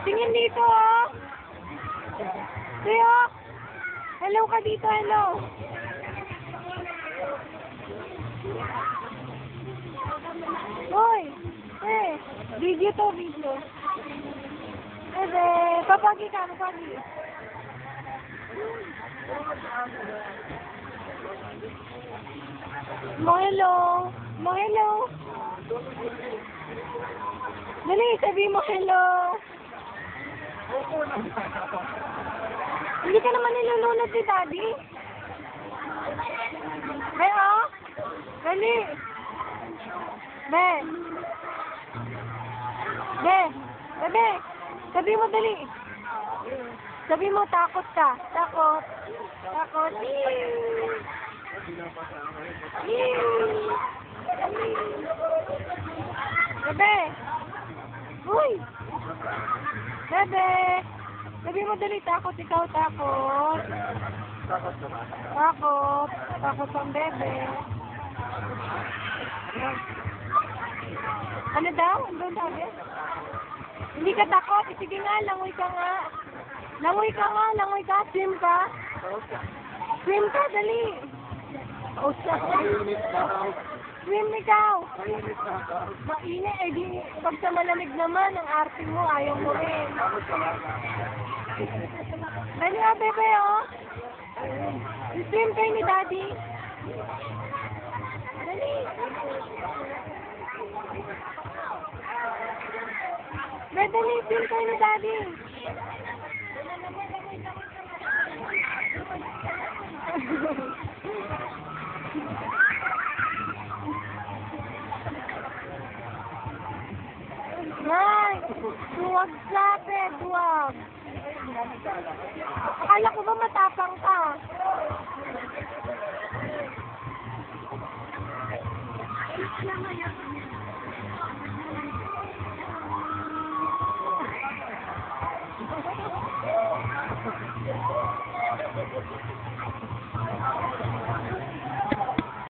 Tingin dito, oh. Tiyo. Hello ka dito, hello. Hoy. Video to, video. Papagi ka, papagi. Mo hello. Mo hello. Dali, sabi mo hello. Hindi ka naman nilulunod ni Daddy. Be, oh. Dali. Be. Be. Bebe. Sabi mo dali. Sabi mo takot ka. Takot. Takot. Bebe. Uy. Bebe. Sabi mo dali takot. Ikaw takot. Takot. Takot ang bebe. Ano daw? Ano sabi? Hindi ka takot? Sige nga, langoy ka nga. Langoy ka nga, langoy ka. Swim ka. Swim ka, dali. Oh, swim ikaw. Mainit, eh di, pag sa malamig naman, ang arte mo, ayaw mo rin. Dali ah, bebe, oh. Swim kayo ni Daddy. Dali. Dali, swim kayo ni Daddy. Nay, duwag sabi, duwag. Akala ko ba matapang ka?